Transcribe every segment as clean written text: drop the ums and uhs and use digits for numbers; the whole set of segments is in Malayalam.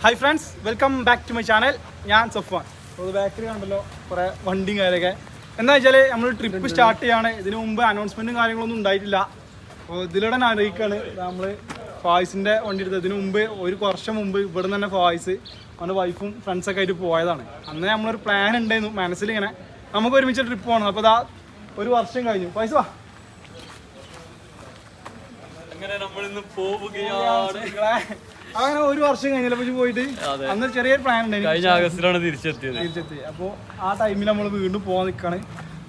Hi friends, welcome back to my channel. ഞാൻ സഫ്വാൻ. അപ്പോൾ ബാക്കിൽ കണ്ടല്ലോ കുറേ വണ്ടിയും കാര്യമൊക്കെ. എന്താ വെച്ചാൽ നമ്മൾ ട്രിപ്പ് സ്റ്റാർട്ട് ചെയ്യാണ്. ഇതിനു മുമ്പ് അനൗൺസ്മെൻറ്റും കാര്യങ്ങളൊന്നും ഉണ്ടായിട്ടില്ല. അപ്പോൾ ഇതിലൂടെ അറിയിക്കുകയാണ് നമ്മൾ ഫായിസിൻ്റെ വണ്ടി എടുത്തത്. ഇതിനു മുമ്പ് ഒരു വർഷം മുമ്പ് ഇവിടെ നിന്ന് തന്നെ ഫായിസ് അവൻ്റെ വൈഫും ഫ്രണ്ട്സൊക്കെ ആയിട്ട് പോയതാണ്. അന്ന് നമ്മളൊരു പ്ലാൻ ഉണ്ടായിരുന്നു മനസ്സിലിങ്ങനെ, നമുക്ക് ഒരുമിച്ച് ട്രിപ്പ് പോകണം. അപ്പോൾ ഇതാ ഒരു വർഷം കഴിഞ്ഞു. ഫായിസ് വാ. അങ്ങനെ നമ്മളിന്ന് പോവുകയാണ്. അങ്ങനെ ഒരു വർഷം കഴിഞ്ഞല്ലോ പോയിട്ട്. അന്ന് ചെറിയൊരു പ്ലാൻ ഉണ്ടായിരുന്നു. കഴിഞ്ഞ ആഗസ്റ്റിലാണ് തിരിച്ചെത്തി. അപ്പോൾ ആ ടൈമിൽ നമ്മൾ വീണ്ടും പോകാൻ നിൽക്കാണ്.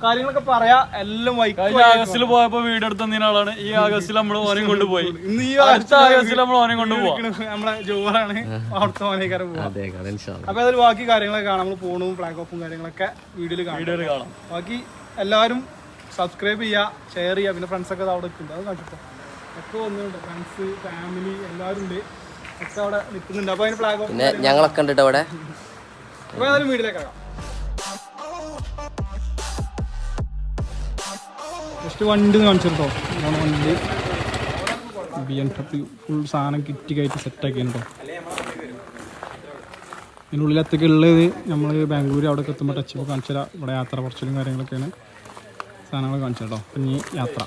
കാര്യങ്ങളൊക്കെ പറയാ എല്ലാം കഴിഞ്ഞ ആഗസ്റ്റിൽ പോയപ്പോ വീട് എടുത്തതിനാളാണ്. ഈ ആഗസ്റ്റിൽ നമ്മൾ ഓനെ കൊണ്ടുപോയി. ഇന്ന് ഈ അടുത്ത ആഗസ്റ്റിൽ നമ്മൾ ഓനെ കൊണ്ടുപോകാം. നമ്മളെ ജോറാണ് അവിടുത്തെ ഓനേക്കാരം പോകാം. അപ്പൊ അതിൽ ബാക്കി കാര്യങ്ങളൊക്കെ കാണാം. നമ്മൾ പോണും ഫ്ലാഗ് ഓഫും കാര്യങ്ങളൊക്കെ വീഡിയോയിൽ കാണാം. ബാക്കി എല്ലാവരും സബ്സ്ക്രൈബ് ചെയ്യുക, ഷെയർ ചെയ്യുക. പിന്നെ ഫ്രണ്ട്സൊക്കെ അവിടെ നിൽക്കുന്നുണ്ട്, അത് കാണിച്ചിട്ടോ. ഒക്കെ വന്നിട്ടുണ്ട്. ഫ്രണ്ട്സ്, ഫാമിലി എല്ലാവരും ഉണ്ട്. ഒക്കെ അവിടെ നിൽക്കുന്നുണ്ട്. അപ്പൊ അതിന് ഫ്ലാഗ് ഓഫ് ഞങ്ങളൊക്കെ ഉണ്ട് അവിടെ. അപ്പൊ ഏതായാലും വീട്ടിലേക്കാകാം. ജസ്റ്റ് വണ്ടി കാണിച്ചിട്ടോ. ഇതാണ് വണ്ടി. BMW ഫുൾ സാധനം കിറ്റ് കയറ്റി സെറ്റാക്കിയാണ് കേട്ടോ. ഇതിനുള്ളിലത്തൊക്കെ ഉള്ളത് നമ്മൾ ബാംഗ്ലൂർ അവിടെ എത്തുമ്പോൾ ടച്ച് ഇപ്പോൾ കാണിച്ചു തരാം. ഇവിടെ യാത്ര കുറച്ചിലും കാര്യങ്ങളൊക്കെയാണ് സാധനങ്ങൾ കാണിച്ചു കേട്ടോ. അപ്പം ഇനി യാത്ര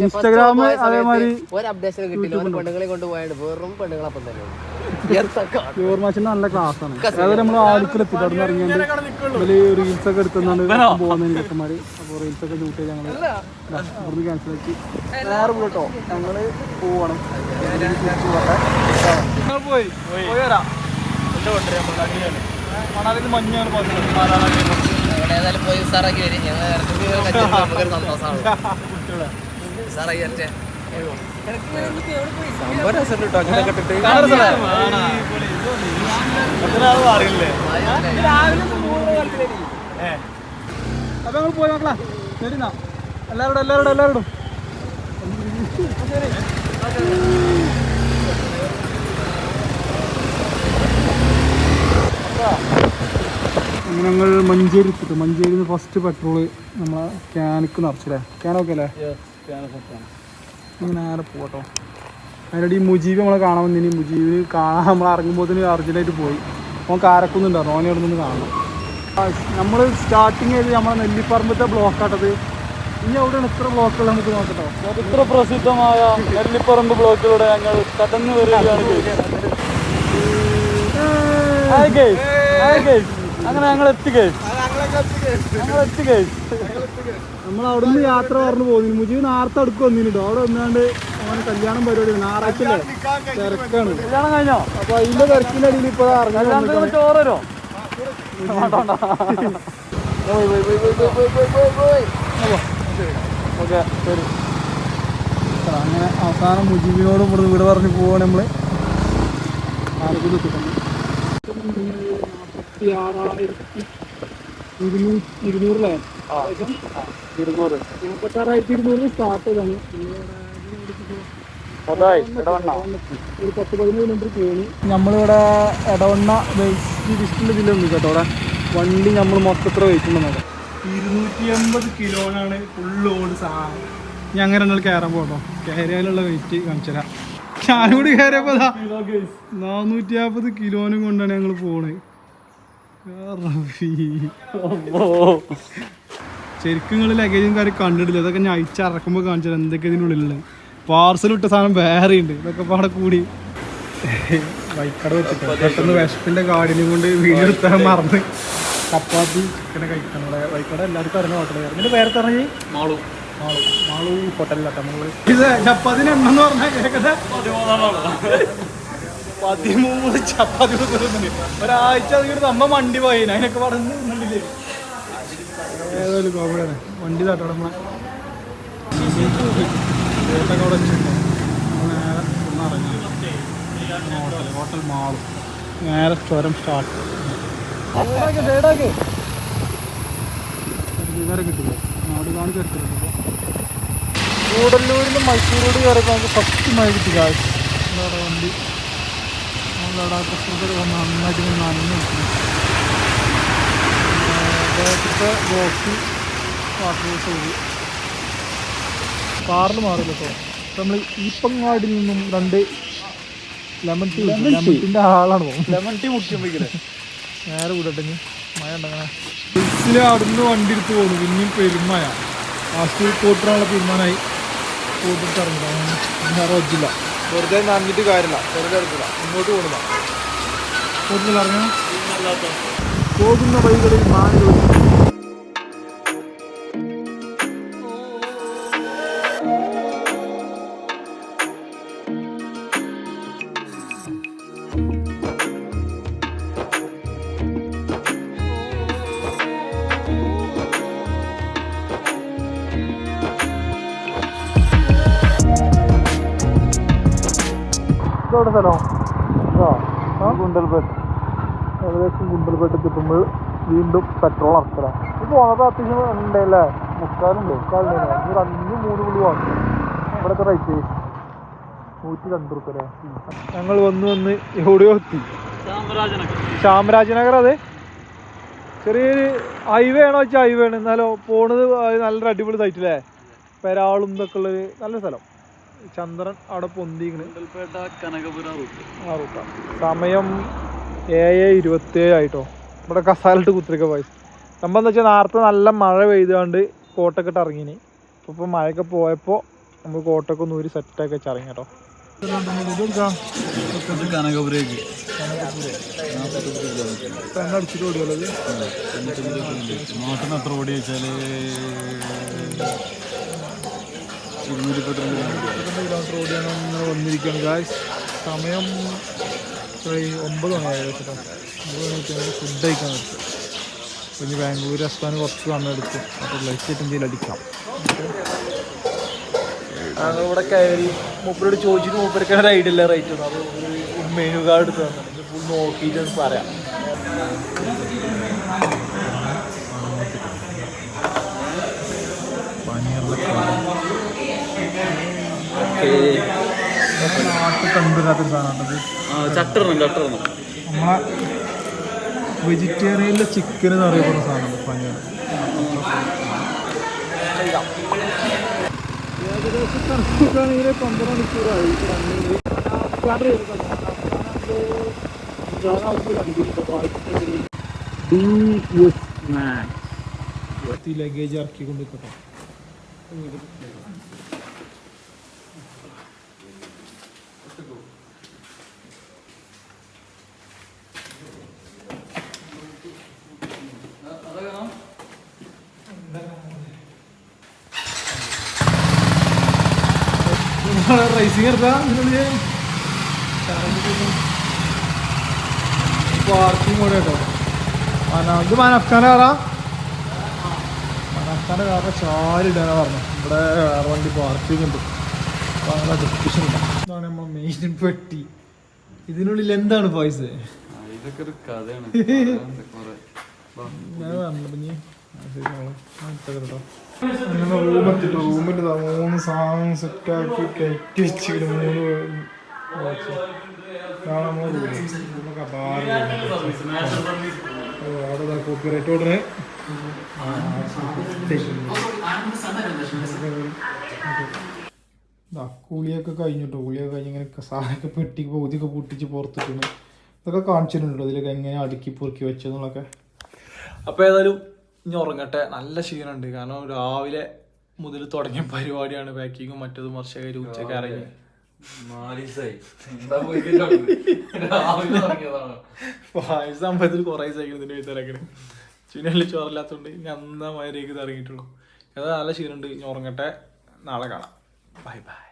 ഇൻസ്റ്റാഗ്രാം അതേമാതിരി ഒരു അപ്ഡേഷൻ കിട്ടില്ല. പെണ്ണുങ്ങളെ കൊണ്ട് പോയത് വെറും പെണ്ണുങ്ങളപ്പം തന്നെ. നല്ല ക്ലാസ് ആണ്. അതായത് നമ്മൾ ആദ്യത്തിലെത്തിട്ട് അവിടെ നിന്ന് ഇറങ്ങിയാണ്ട് റീൽസ് ഒക്കെ എടുത്തുന്നാണ് പോകുന്നത് ചെക്കന്മാര്. അപ്പോൾ റീൽസ് ഒക്കെ ഷൂട്ട് ചെയ്ത് ഞങ്ങൾ അവിടുന്ന് ക്യാൻസൽ ആക്കി വേറെ കേട്ടോ. ഞങ്ങള് പോവണം. പോയി വരാം. മണാലിന്ന് മഞ്ഞാണ് ഏതായാലും പോയി ഉസാറാക്കി വരും. ഞങ്ങൾ സന്തോഷമാണ്. ഉസാറായി വരട്ടെ. അപ്പൊ ഞങ്ങൾ പോയി നോക്കളാ. ശരി എന്നാ എല്ലാവരോടും ഞങ്ങൾ മഞ്ചേരി എത്തിട്ട് മഞ്ചേരിയിൽ നിന്ന് ഫസ്റ്റ് പെട്രോള് നമ്മളെ ക്യാനിക്ക് നിറച്ചില്ലേ? ക്യാനൊക്കെ അല്ലേ? നേരെ പോകട്ടോ. അതിനിടെ ഈ മുജീബ് നമ്മളെ കാണാൻ വന്നിനി. മുജീബിന് കാണാൻ നമ്മൾ ഇറങ്ങുമ്പോൾ അർജൻറ്റായിട്ട് പോയി. അവൻ കാരക്കുന്നുണ്ടായിരുന്നു. ഓനെ അവിടെ നിന്ന് കാണണം. നമ്മൾ സ്റ്റാർട്ടിങ് ചെയ്ത് നമ്മളെ നെല്ലിപ്പറമ്പത്തെ ബ്ലോക്കാട്ടത്. ഇനി അവിടെയാണ് ഇത്ര ബ്ലോക്കുകൾ നമുക്ക് നോക്കട്ടോ. ഇത്ര പ്രസിദ്ധമായ നെല്ലിപ്പറമ്പ് ബ്ലോക്കിലൂടെ ഞങ്ങൾ കടന്നു വരികയാണ്. അങ്ങനെ ഞങ്ങൾ എത്തി. നമ്മൾ അവിടെ നിന്ന് യാത്ര പറഞ്ഞു പോകുന്നു. മുജീബ് നേരത്തെ അടുക്ക് വന്നിട്ടോ. അവിടെ വന്നാണ്ട് അവന് കല്യാണം പരിപാടി ഞായറാഴ്ച തിരക്കാണ്. കല്യാണം കഴിഞ്ഞോ? അപ്പൊ അതിന്റെ തിരക്കിന്റെ അടിയിൽ ഇപ്പൊ ഇറങ്ങാൻ ചോറോ ഓക്കെ ശരി. അങ്ങനെ അവസാനം മുജീബിനോട് ഇവിടുന്ന് വീട് പറഞ്ഞ് പോവാണ് നമ്മള്. ആലപ്പുഴ 2,200 46,200 സ്റ്റാർട്ട് ചെയ്താണ്. ഒരു 10-15 കിലോമീറ്റർ കേണി. നമ്മളിവിടെ എടവണ്ണ ലിസ്റ്റിൻ്റെ ഇതിലുണ്ട് കേട്ടോ. അവിടെ വണ്ടി നമ്മൾ മൊത്തത്ര വെയിറ്റുണ്ടെന്നത് 280 കിലോനാണ് ഫുൾ ലോഡ് സാധനം. ഇനി അങ്ങനെ നമ്മൾ കയറാൻ പോകട്ടോ. കയറിയാലുള്ള വെയിറ്റ് കാണിച്ചു തരാം. ഞാനും കൂടി കയറിയപ്പോ 450 കിലോനും കൊണ്ടാണ് ഞങ്ങൾ പോണത്. ശരിക്കും നിങ്ങൾ ലഗേജും കാര്യം കണ്ടിട്ടില്ല. അതൊക്കെ ഞാൻ അയച്ചിറക്കുമ്പോൾ കാണിച്ചാൽ എന്തൊക്കെ ഇതിനുള്ളിലുള്ളത്. പാർസൽ ഇട്ട സാധനം വേറെ ഉണ്ട്. ഇതൊക്കെ പാടെ കൂടി വൈക്കട വെച്ചിട്ട് പെട്ടെന്ന് വിശപ്പിന്റെ കാടിനും കൊണ്ട് വീഡിയോ എടുത്താൽ മറന്ന് ചപ്പാത്തി ചിക്കനെ കഴിക്കണം ഇവിടെ വൈക്കട എല്ലാവർക്കും അറിയുന്ന ഹോട്ടൽ ഇതിന്റെ പേര് പറഞ്ഞ് മാളു മാളു ഹോട്ടലിലാട്ടോ നമ്മള് ഇത് ചപ്പാത്തിന് എണ്ണം പറഞ്ഞാൽ കേൾക്കട്ടെ 13 ചപ്പാത്തി കൊടുക്കുന്നുണ്ട് ഒരാഴ്ച അതിങ്ങനെ നമ്മ വണ്ടി പോയി അതിനൊക്കെ പറഞ്ഞില്ലേ ഏതായാലും കോമഡിയാണ് വണ്ടി താട്ടോ നമ്മളെ കോട്ടൊക്കെ അവിടെ വെച്ചിട്ടുണ്ടോ നേരെ ഒന്നിറങ്ങി ഹോട്ടൽ മാളും നേരെ ചുരം സ്റ്റാർട്ട് ഇവരെ കിട്ടില്ല നാട് കാണിച്ച് എടുത്തിട്ടുണ്ട് കൂടല്ലൂരിൽ നിന്ന് മൈസൂർ റോഡ് കയറിയപ്പോൾ നമുക്ക് ഫസ്റ്റ് മഴ കിട്ടി കാഴ്ച എന്താണ് വണ്ടി നമ്മളവിടെ കസ്റ്റമർ വന്ന് നന്നായിട്ട് നനഞ്ഞു നിൽക്കുന്നു ബാക്കിലത്തെ ബോക്സ് വാട്ടർ സൗകര്യം കാറിൽ മാറില്ല കേട്ടോ നമ്മൾ ഈപ്പങ്ങാടിൽ നിന്നും 2 ലെമൺ ടീ ലെമണിൻ്റെ ആളാണ് പോകുന്നത് ലെമൺ ടീ മുക്കിയുമ്പോഴേ നേരെ വിടട്ടെ മഴ ഉണ്ടങ്ങനെ ബസ്സിൽ അവിടുന്ന് വണ്ടി എടുത്ത് പോകുന്നു പിന്നെയും പെരുമഴ ലാസ്റ്റ് കോട്ടിനുള്ള തീരുമാനമായി കോട്ടിട്ട് ഇറങ്ങില്ല വേറെ വച്ചില്ല വെറുതെ നനഞ്ഞിട്ട് കാര്യമില്ല വെറുതെ എടുക്കില്ല ഇങ്ങോട്ട് പോകുന്നില്ല കോട്ടിൽ ഇറങ്ങണം പോകുന്ന വഴികളിൽ മാറി ഇതോടെ സ്ഥലം ഗുണ്ടൽപേട്ട് ഏകദേശം ഗുണ്ടൽപേട്ട് എത്തുമ്പോൾ വീണ്ടും പെട്രോൾ ഇറക്കല ഇത് പോകുന്നത് അത്യാവശ്യം ഉണ്ടല്ലേ മുക്കാലുണ്ട് ഇനി 2-3 പുള്ളി വാങ്ങി ഇവിടുത്തെ റേറ്റ് 102 രൂപ അല്ലേ ഞങ്ങൾ വന്ന് എവിടെയോ എത്തി ചാമരാജനഗർ അതെ ചെറിയൊരു ഹൈവേ ആണോ വെച്ചാൽ ഹൈവേ ആണ് എന്നാലോ പോണത് നല്ലൊരു അടിപൊളി സൈറ്റില്ലേ പെരാളും ഇതൊക്കെ ഉള്ളൊരു നല്ല സ്ഥലം ചന്ദ്രൻ അവിടെ പൊന്തിക്കണ് ആ റൂട്ടാണ് സമയം 7:27 ആയിട്ടോ ഇവിടെ കസാലിട്ട് കുത്തിരിക്ക പോയി സംഭവം എന്താ വെച്ചാൽ നേരത്തെ നല്ല മഴ പെയ്തുകൊണ്ട് കോട്ടൊക്കെ ഇട്ട് ഇറങ്ങിന് ഇപ്പോൾ മഴയൊക്കെ പോയപ്പോൾ നമ്മൾ കോട്ടൊക്കെ ഒന്ന് ഒരു സെറ്റാക്കി വെച്ച് ഇറങ്ങി കേട്ടോ കനകപുരേക്ക് അടിച്ചിട്ട് ഓടിയുള്ളത് മാസത്തിന് എത്ര ഓടി വെച്ചാല് 210 കിലോമീറ്റർ ഓടിയാണ് ഇങ്ങനെ വന്നിരിക്കുകയാണ് ഗായ്സ് സമയം 9 മണിയായി കേട്ടോ 9 മണിക്ക് ഫുഡ് കഴിക്കാൻ പറ്റും പിന്നെ ബാംഗ്ലൂർ എത്താൻ കുറച്ച് സമയം എടുക്കും അപ്പോൾ ലൈറ്റ് എന്തെങ്കിലും അടിക്കാം ഞങ്ങളിവിടെ കയറി മൂപ്പരോട് ചോദിച്ചിട്ട് മൂപ്പരക്കാൻ ഒരു ഐഡിയ ഇല്ല റേറ്റ് ഒന്നും അത് ഒരു മെനു കാർഡ് എടുത്ത് തന്നിട്ട് ഫുൾ നോക്കിയിട്ട് പറയാം നാട്ടിൽ കണ്ടുവരാത്തൊരു സാധനമാണ് നമ്മളെ വെജിറ്റേറിയനിലെ ചിക്കൻ എന്ന് അറിയപ്പെടുന്ന സാധനമാണ് പനീർ ഏകദേശം കണക്കാണെങ്കിൽ 12 മണിക്കൂറായി ലഗേജ് ഇറക്കിക്കൊണ്ടിരിക്കട്ടെ റൈസിങ് എടുത്താൽ പാർക്കിംഗ് കൂടെ കേട്ടോ ഇത് മാനഫ്ഖാൻ്റെ കാറാ മാനഫ്ഖാൻ്റെ കാറിനെ ചാലിടാനാ പറഞ്ഞു ഇവിടെ വേറെ വണ്ടി പാർക്കിംഗ് ഉണ്ട് അപ്പോൾ അങ്ങനെ ഡിസ്കഷൻ ഇല്ല ഇതാണ് നമ്മൾ മെയിൻ പെട്ടി ഇതിനുള്ളിൽ എന്താണ് പൈസ ഇതൊക്കെ ഒരു കഥയാണ് ഞാൻ പറഞ്ഞു പിന്നെ കേട്ടോ അങ്ങനെ റൂമെത്തിട്ടോ റൂമിൽ 3 സാധനം സെറ്റാക്കി കയറ്റി വെച്ചിട്ട് 3 ബോക്സ് നമ്മളെ റൂമൊക്കെ അവിടെ കോപ്പി റേറ്റ് ഓർഡറ് കുളിയൊക്കെ കഴിഞ്ഞിട്ടോ കുളിയൊക്കെ കഴിഞ്ഞ് ഇങ്ങനെ സാധനമൊക്കെ പെട്ടിക്ക് പകുതിയൊക്കെ പൊട്ടിച്ച് പുറത്തിട്ടുണ്ട് ഇതൊക്കെ കാണിച്ചിട്ടുണ്ടോ ഇതിലൊക്കെ എങ്ങനെ അടുക്കി പൊറുക്കി വെച്ചതെന്നുള്ളതൊക്കെ അപ്പോൾ ഏതായാലും ഇനി ഉറങ്ങട്ടെ നല്ല ക്ഷീണമുണ്ട് കാരണം രാവിലെ മുതൽ തുടങ്ങിയ പരിപാടിയാണ് പാക്കിങ്ങും മറ്റതും വർഷകരും ഉച്ചയ്ക്ക് ഇറങ്ങി സംഭവത്തിൽ കുറെ സൈക്കിൾ ഇതിന്റെ എഴുത്തലക്കണ് ചുനല്ല ചോറില്ലാത്തോണ്ട് ഞാൻ അന്നാ മഴയിലേക്ക് ഇറങ്ങിയിട്ടുള്ളൂ. അത് നല്ല ക്ഷീണുണ്ട്. ഞാൻ ഉറങ്ങട്ടെ. നാളെ കാണാം. Bye bye.